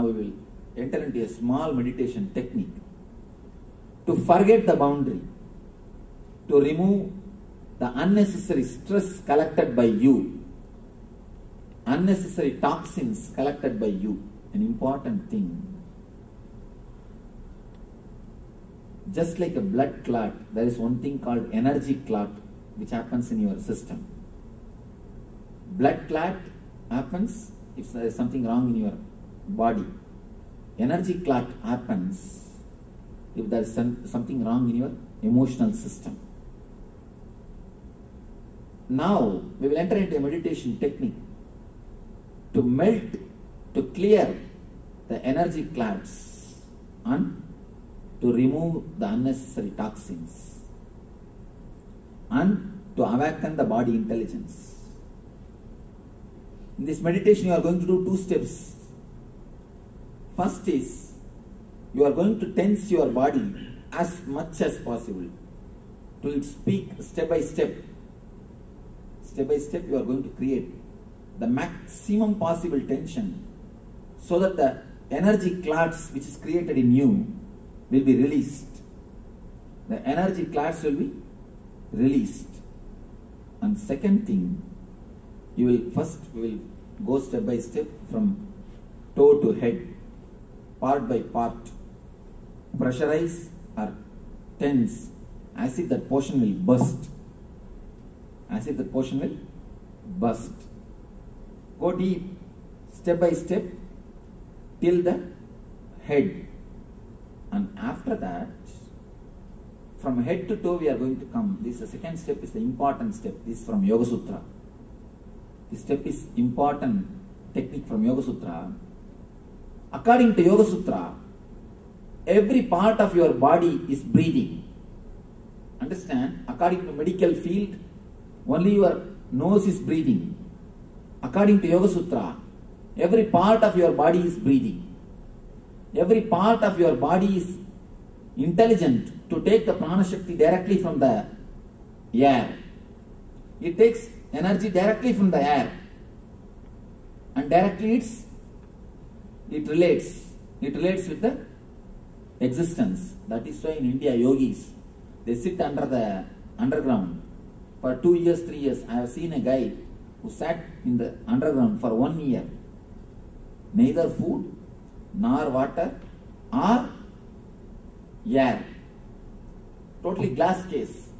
Now we will enter into a small meditation technique to forget the boundary, to remove the unnecessary stress collected by you, unnecessary toxins collected by you. An important thing. Just like a blood clot, there is one thing called energy clot which happens in your system. Blood clot happens if there is something wrong in your body. Energy clot happens if there is something wrong in your emotional system. Now we will enter into a meditation technique to melt, to clear the energy clots and to remove the unnecessary toxins and to awaken the body intelligence. In this meditation you are going to do 2 steps. First is, you are going to tense your body as much as possible. To speak step by step. Step by step you are going to create the maximum possible tension so that the energy clots which is created in you will be released. The energy clots will be released. And second thing, we will go step by step from toe to head, part by part. Pressurize or tense as if that portion will burst. As if that portion will burst. Go deep, step by step, till the head. And after that, from head to toe we are going to come. This is the second step, is the important step. This is from Yoga Sutra. This step is important technique from Yoga Sutra. According to Yoga Sutra, every part of your body is breathing. Understand? According to medical field, only your nose is breathing. According to Yoga Sutra, every part of your body is breathing. Every part of your body is intelligent to take the prana shakti directly from the air. It takes energy directly from the air and directly it relates with the existence. That is why in India yogis, they sit under the underground for 2 years, 3 years. I have seen a guy who sat in the underground for 1 year. Neither food nor water or air. Totally glass case.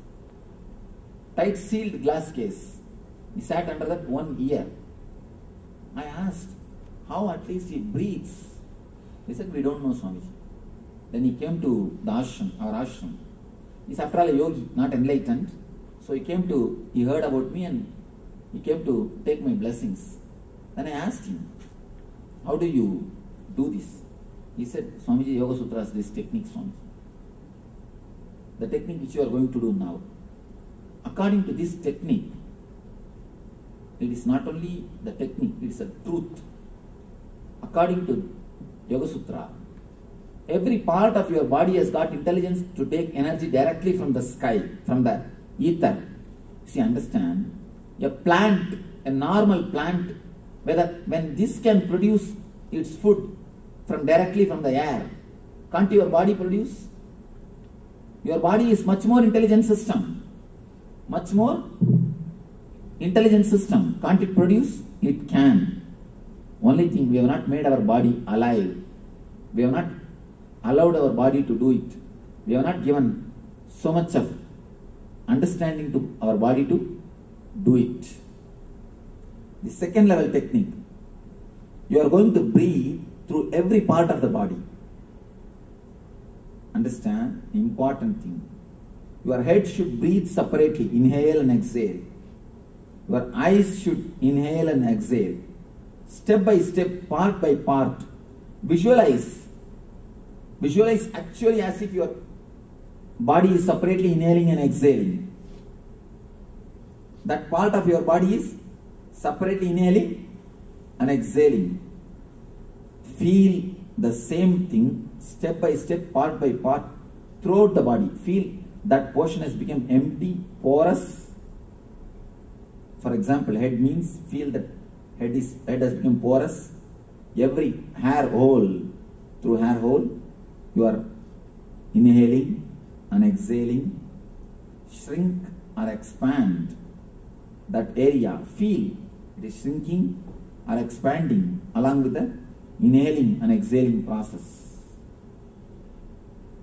Tight sealed glass case. He sat under that 1 year. I asked, how at least he breathes? He said, we don't know, Swamiji. Then he came to the ashram, our ashram. He's after all a yogi, not enlightened. So he heard about me and he came to take my blessings. Then I asked him, how do you do this? He said, Swamiji, Yoga Sutra has this technique, Swamiji. The technique which you are going to do now. According to this technique, it is not only the technique, it is a truth. According to Yoga Sutra, every part of your body has got intelligence to take energy directly from the sky, from the ether. See, understand? A plant, a normal plant, when this can produce its food directly from the air, can't your body produce? Your body is much more intelligent system. Much more intelligent system. Can't it produce? It can. Only thing, we have not made our body alive. We have not allowed our body to do it. We have not given so much of understanding to our body to do it. The second level technique. You are going to breathe through every part of the body. Understand? Important thing. Your head should breathe separately. Inhale and exhale. Your eyes should inhale and exhale. Step by step, part by part. Visualize. Visualize actually as if your body is separately inhaling and exhaling. That part of your body is separately inhaling and exhaling. Feel the same thing step by step, part by part, throughout the body. Feel that portion has become empty, porous. For example, head means feel that head has become porous. every hair hole, through hair hole, you are inhaling and exhaling. Shrink or expand that area. Feel it is shrinking or expanding along with the inhaling and exhaling process.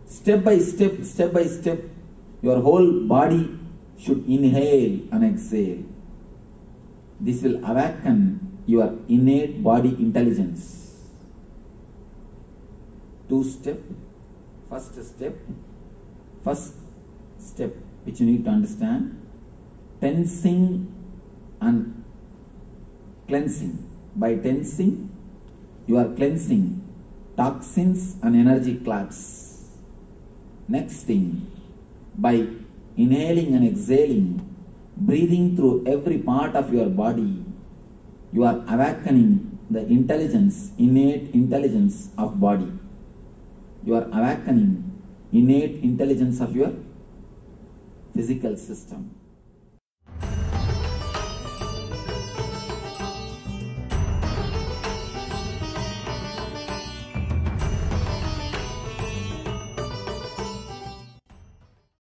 Step by step, your whole body should inhale and exhale. This will awaken your innate body intelligence. First step which you need to understand, tensing and cleansing. By tensing, you are cleansing toxins and energy clots. Next thing, by inhaling and exhaling, breathing through every part of your body, you are awakening the intelligence, innate intelligence of body. You are awakening innate intelligence of your physical system.